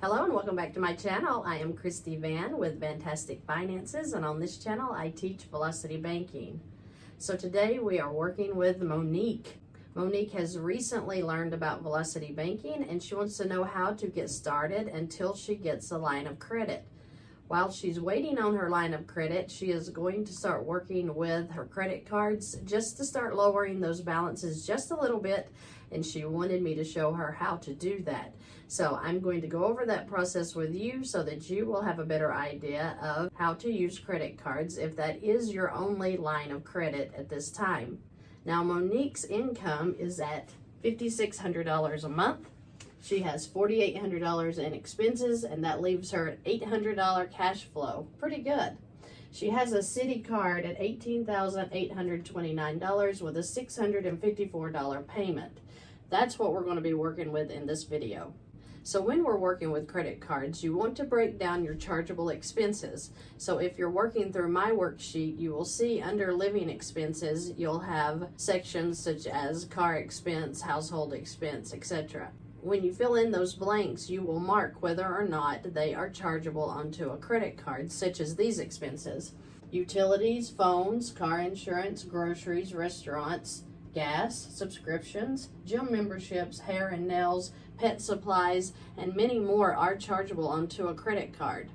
Hello and welcome back to my channel. I am Christy Vann with Fantastic Finances, and on this channel I teach velocity banking. So today we are working with Monique. Monique has recently learned about velocity banking and she wants to know how to get started until she gets a line of credit. While she's waiting on her line of credit, she is going to start working with her credit cards just to start lowering those balances just a little bit, and she wanted me to show her how to do that. So I'm going to go over that process with you so that you will have a better idea of how to use credit cards if that is your only line of credit at this time. Now Monique's income is at $5,600 a month. She has $4,800 in expenses, and that leaves her at $800 cash flow. Pretty good. She has a Citi card at $18,829 with a $654 payment. That's what we're going to be working with in this video. So when we're working with credit cards, you want to break down your chargeable expenses. So if you're working through my worksheet, you will see under living expenses, you'll have sections such as car expense, household expense, etc. When you fill in those blanks, you will mark whether or not they are chargeable onto a credit card, such as these expenses: utilities, phones, car insurance, groceries, restaurants, gas, subscriptions, gym memberships, hair and nails, pet supplies, and many more are chargeable onto a credit card.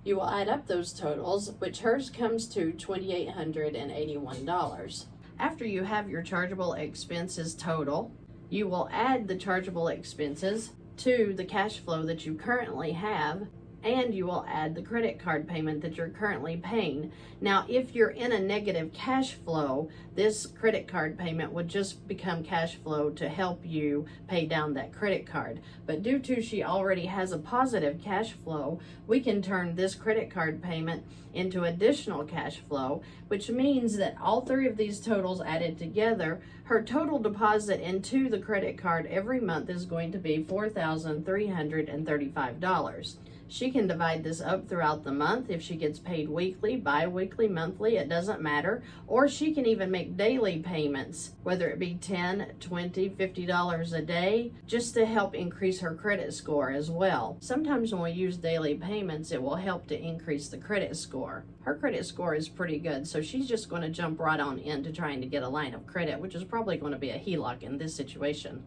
You will add up those totals, which hers comes to $2,881. After you have your chargeable expenses total, you will add the chargeable expenses to the cash flow that you currently have, and you will add the credit card payment that you're currently paying. Now, if you're in a negative cash flow, this credit card payment would just become cash flow to help you pay down that credit card. But due to she already has a positive cash flow, we can turn this credit card payment into additional cash flow, which means that all three of these totals added together, her total deposit into the credit card every month is going to be $4,335. She can divide this up throughout the month if she gets paid weekly, bi-weekly, monthly, it doesn't matter. Or she can even make daily payments, whether it be $10, $20, $50 a day, just to help increase her credit score as well. Sometimes when we use daily payments, it will help to increase the credit score. Her credit score is pretty good, so she's just going to jump right on into trying to get a line of credit, which is probably going to be a HELOC in this situation.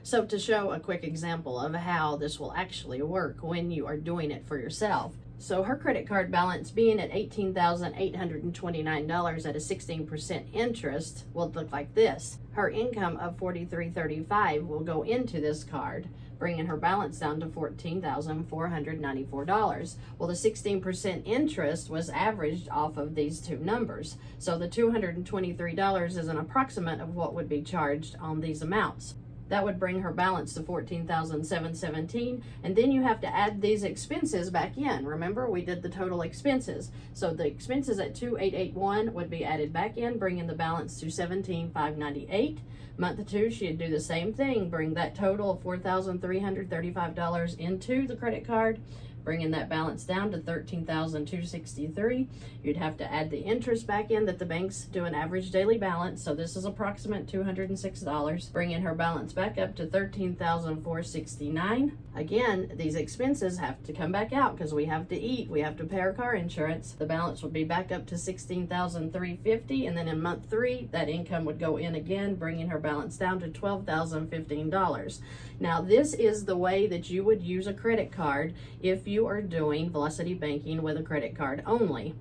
So to show a quick example of how this will actually work when you are doing it for yourself. So her credit card balance being at $18,829 at a 16% interest will look like this. Her income of $4,335 will go into this card, bringing her balance down to $14,494. Well, the 16% interest was averaged off of these two numbers. So the $223 is an approximate of what would be charged on these amounts. That would bring her balance to $14,717, and then you have to add these expenses back in. Remember, we did the total expenses. So the expenses at $2,881 would be added back in, bringing the balance to $17,598. Month 2, she'd do the same thing, bring that total of $4,335 into the credit card, bringing that balance down to $13,263. You'd have to add the interest back in that the banks do an average daily balance. So this is approximate $206, bringing her balance back up to $13,469. Again, these expenses have to come back out because we have to eat, we have to pay our car insurance. The balance would be back up to $16,350, and then in month 3, that income would go in again, bringing her balance down to $12,015. Now, this is the way that you would use a credit card if you are doing velocity banking with a credit card only.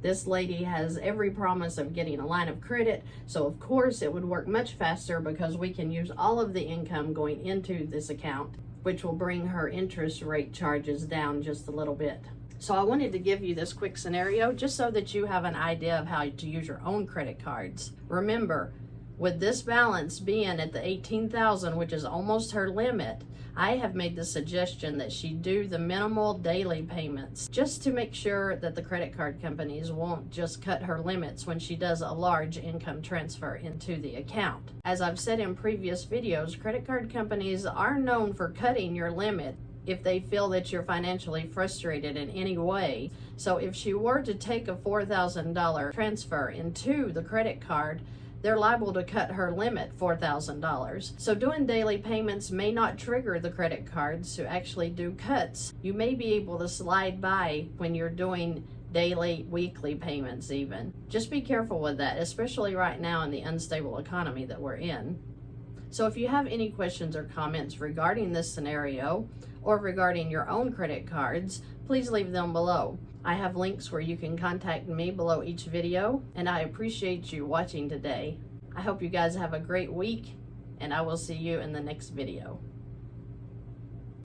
This lady has every promise of getting a line of credit, so of course it would work much faster because we can use all of the income going into this account, which will bring her interest rate charges down just a little bit. So I wanted to give you this quick scenario just so that you have an idea of how to use your own credit cards. Remember, with this balance being at the $18,000, which is almost her limit, I have made the suggestion that she do the minimal daily payments just to make sure that the credit card companies won't just cut her limits when she does a large income transfer into the account. As I've said in previous videos, credit card companies are known for cutting your limit if they feel that you're financially frustrated in any way. So if she were to take a $4,000 transfer into the credit card, they're liable to cut her limit $4,000. So doing daily payments may not trigger the credit cards to actually do cuts. You may be able to slide by when you're doing daily, weekly payments even. Just be careful with that, especially right now in the unstable economy that we're in. So if you have any questions or comments regarding this scenario or regarding your own credit cards, please leave them below. I have links where you can contact me below each video, and I appreciate you watching today. I hope you guys have a great week, and I will see you in the next video.